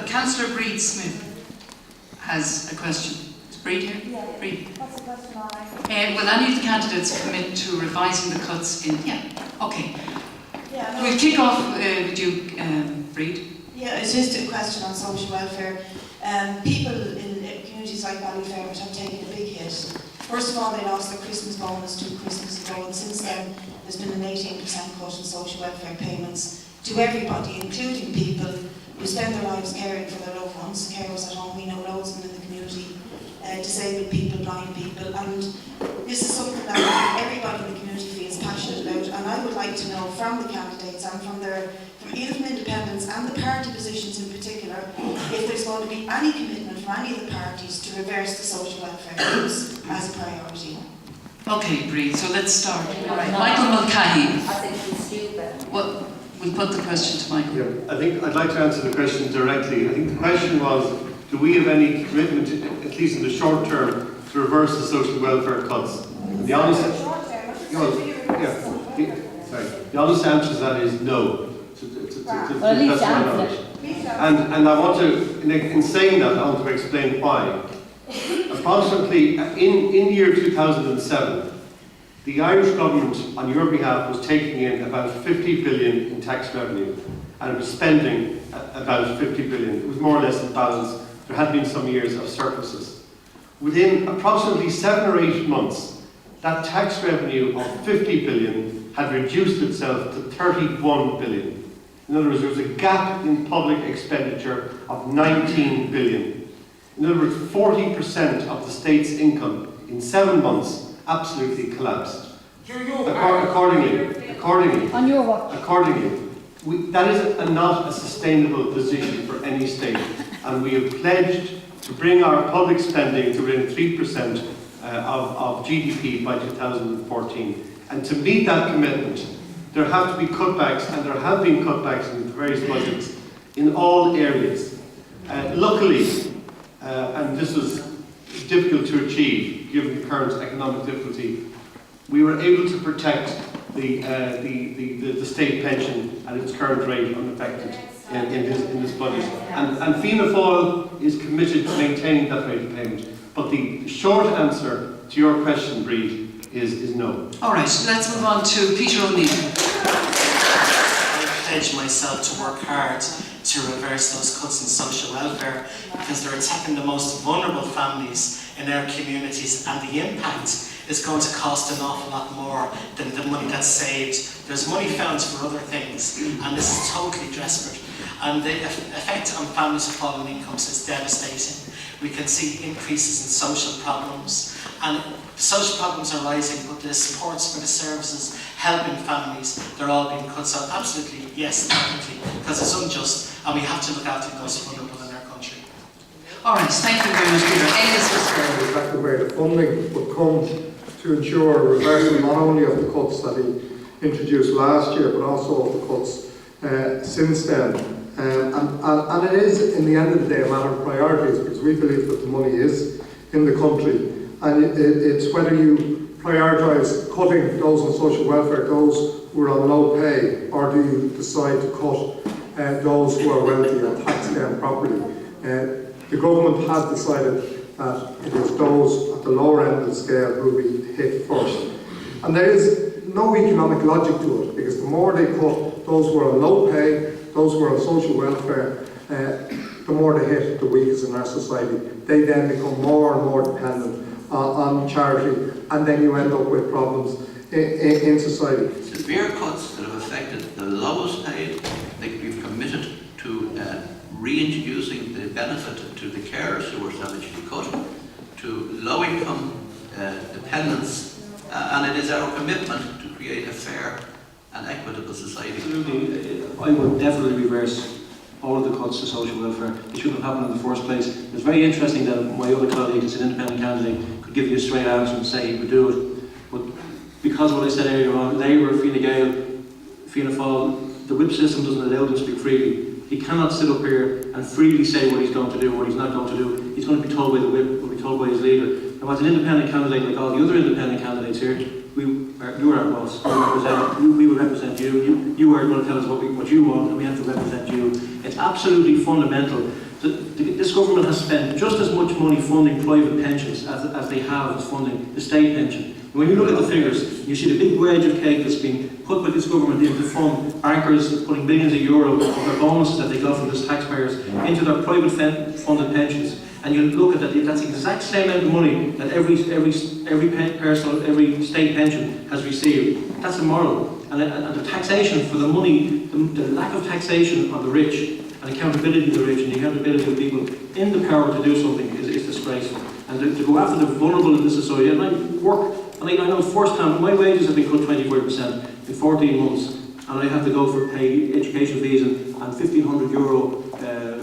Councillor Breed Smith has a question. Is Breed here? Yeah. Breed. What's the question, Will any of the candidates commit to revising the cuts in? Yeah, okay. Yeah, no, We'll kick off with you, Breed. Yeah, it's just a question on social welfare. People in communities like Ballyfermot have taken a big hit. First of all, they lost their Christmas bonus 2 Christmases ago, and since then there's been an 18% cut in social welfare payments to everybody, including people who spend their lives caring for their loved ones, carers at home. We know loads of them in the community, disabled people, blind people, and this is something that everybody in the community feels passionate about. And I would like to know from the candidates and from either from independents and the party positions in particular, if there's going to be any commitment from any of the parties to reverse the social welfare cuts as a priority. Okay, Breed, so let's start. Right. Michael Mulcahy. I think it's stupid. Well, we'll put the question to Michael. Yeah, I think I'd like to answer the question directly. I think the question was, do we have any commitment, at least in the short term, to reverse the social welfare cuts? The honest, the honest answer to that is no. Well, at least answer. And I want to, in saying that, I want to explain why. Approximately in year 2007, the Irish government, on your behalf, was taking in about 50 billion in tax revenue, and it was spending about 50 billion. It was more or less in balance. There had been some years of surpluses. Within approximately 7 or 8 months, that tax revenue of 50 billion had reduced itself to 31 billion. In other words, there was a gap in public expenditure of 19 billion. In other words, 40% of the state's income in 7 months absolutely collapsed. Accordingly, On your watch. that is not a sustainable position for any state, and we have pledged to bring our public spending to within 3% of GDP by 2014. And to meet that commitment, there have to be cutbacks, and there have been cutbacks in the various budgets in all areas. Luckily, and this was difficult to achieve given the current economic difficulty, we were able to protect the state pension at its current rate unaffected in this budget. And Fianna Fáil is committed to maintaining that rate of payment. But the short answer to your question, Breed, is no. All right, let's move on to Peter O'Neill. I pledge myself to work hard to reverse those cuts in social welfare, because they're attacking the most vulnerable families in our communities, and the impact is going to cost an awful lot more than the money that's saved. There's money found for other things, and this is totally desperate. And the effect on families of fallen incomes is devastating. We can see increases in social problems, and social problems are rising, but the supports for the services helping families, they're all being cut. So absolutely, yes, definitely, because it's unjust, and we have to look after those vulnerable in our country. All right, thank you very much, Peter. Exactly where the funding would come to ensure a reversal not only of the cuts that he introduced last year, but also of the cuts since then. And it is, in the end of the day, a matter of priorities, because we believe that the money is in the country. And it's whether you prioritise cutting those on social welfare, those who are on low pay, or do you decide to cut those who are wealthy and tax them properly. The government has decided that it is those at the lower end of the scale who will be hit first. And there is no economic logic to it, because the more they cut those who are on low pay, those who are on social welfare, the more they hit the weakest in our society. They then become more and more dependent on charity, and then you end up with problems in society. Severe cuts that have affected the lowest paid. I think we've committed to reintroducing the benefit to the carers who were savagely cut, to low-income dependents, and it is our commitment to create a fair and equitable society. Absolutely, I would definitely reverse all of the cuts to social welfare. It shouldn't have happened in the first place. It's very interesting that my other colleague, as an independent candidate, could give you a straight answer and say he would do it. But because of what I said earlier on, Labour, Fine Gael, Fianna Fáil, the whip system doesn't allow them to speak freely. He cannot sit up here and freely say what he's going to do, what he's not going to do. He's going to be told by the whip, will be told by his leader. And as an independent candidate, like all the other independent candidates here, we are we will represent you. You are going to tell us what you want, and we have to represent you. It's absolutely fundamental. This government has spent just as much money funding private pensions as they have as funding the state pension. When you look at the figures, you see the big wedge of cake that's been put by this government in to fund bankers putting millions of euro of their bonuses that they got from the taxpayers into their private funded pensions. And you look at that, that's the exact same amount of money that every person, every state pension has received. That's immoral. And the taxation for the money, the lack of taxation on the rich, and accountability of the rich, and the accountability of people in the power to do something is disgraceful. And to go after the vulnerable in this society, and I know firsthand, my wages have been cut 25% in 14 months, and I have to go for pay education fees and €1,500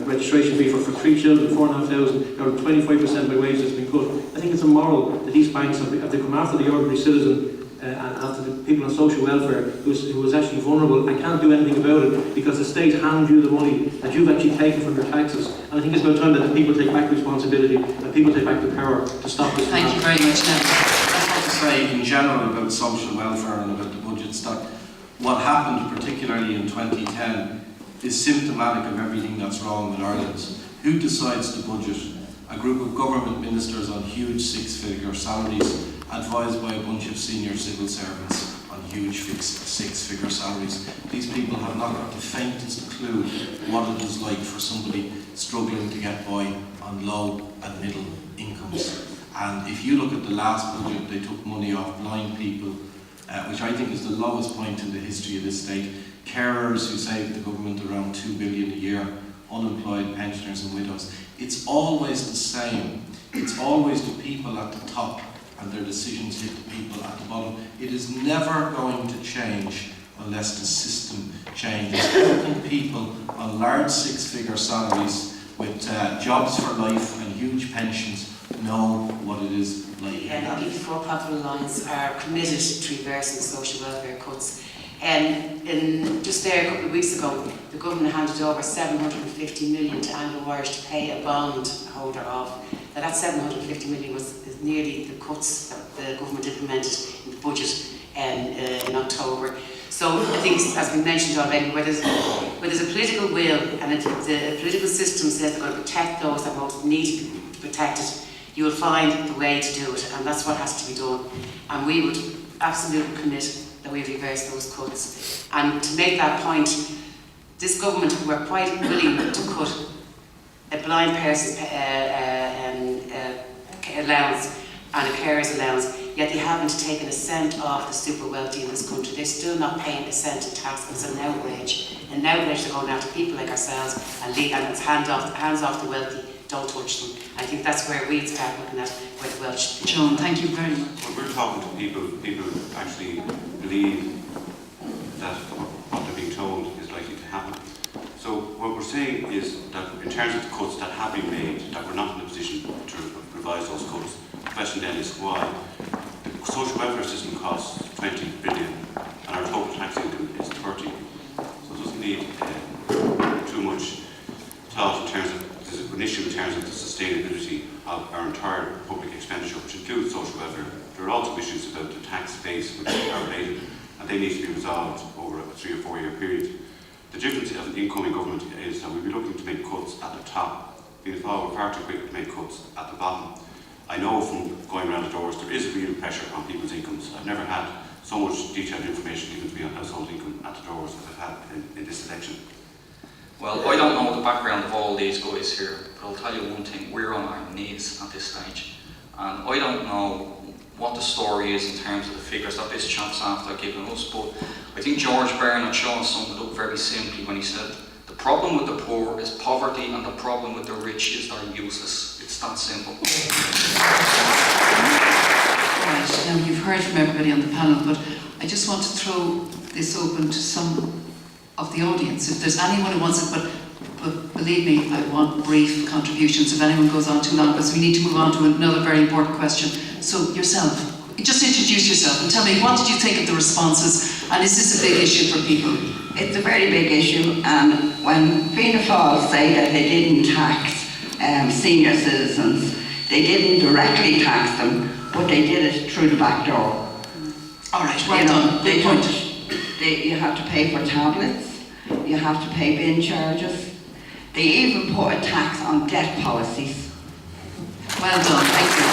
registration fee for 3 children, 4,500, 25% of my wages has been cut. I think it's immoral that these banks have to come after the ordinary citizen and after the people on social welfare who is actually vulnerable and can't do anything about it because the state hands you the money that you've actually taken from your taxes. And I think it's about time that the people take back responsibility and people take back the power to stop this. Thank you very much. Now, I want to say in general about social welfare and about the budgets that what happened particularly in 2010 is symptomatic of everything that's wrong with Ireland. Who decides the budget? A group of government ministers on huge six-figure salaries, advised by a bunch of senior civil servants on huge six-figure salaries. These people have not got the faintest clue what it is like for somebody struggling to get by on low and middle incomes. And if you look at the last budget, they took money off blind people, which I think is the lowest point in the history of this state. Carers who saved the government around $2 billion a year, unemployed pensioners and widows. It's always the same. It's always the people at the top and their decisions hit the people at the bottom. It is never going to change unless the system changes. I think people on large six-figure salaries with jobs for life and huge pensions know what it is like. The people for Profit Alliance are committed to reversing social welfare cuts. Just there a couple of weeks ago, the government handed over $750 million to Anglo-Irish to pay a bond holder off. Now that $750 million is nearly the cuts that the government implemented in the budget in October. So I think, as we mentioned already, where there's a political will and the political system says they're going to protect those that most need to be protected, you will find the way to do it, and that's what has to be done. And we would absolutely commit that we reverse those cuts. And to make that point, this government were quite willing to cut a blind person's allowance and a carer's allowance, yet they haven't taken a cent off the super wealthy in this country. They're still not paying a cent in tax. It's an outrage. An outrage to going after people like ourselves and it's hands off the wealthy. Don't touch them. I think that's where we start looking at where the Welsh. Joan, thank you very much. When we're talking to people actually believe that what they're being told is likely to happen. So what we're saying is that in terms of the cuts that have been made, that we're not in a position to revise those cuts. The question then is why? The social welfare system costs 20 billion and our total tax income is 30. So it doesn't need too much thought in terms of there's an issue in terms of the sustainability of our entire public expenditure, which includes social welfare. There are also issues about the tax base which are related, and they need to be resolved over a 3 or 4 year period. The difference of the incoming government is that we'll be looking to make cuts at the top. Being followed far too quick to make cuts at the bottom. I know from going around the doors there is real pressure on people's incomes. I've never had so much detailed information given to me on household income at the doors as I've had in this election. Well, I don't know the background of all these guys here, but I'll tell you one thing, we're on our knees at this stage. And I don't know what the story is in terms of the figures that this chap's after giving us, but I think George Byrne had shown summed it up very simply when he said, the problem with the poor is poverty and the problem with the rich is they're useless. It's that simple. Right, now you've heard from everybody on the panel, but I just want to throw this open to some of the audience, if there's anyone who wants it, but believe me, I want brief contributions if anyone goes on too long, because we need to move on to another very important question. So yourself, just introduce yourself and tell me, what did you think of the responses, and is this a big issue for people? It's a very big issue, and when Fianna Fáil say that they didn't tax senior citizens, they didn't directly tax them, but they did it through the back door. All right, well done. They Good point. you have to pay for tablets, you have to pay bin charges. They even put a tax on debt policies. Well done, thank you.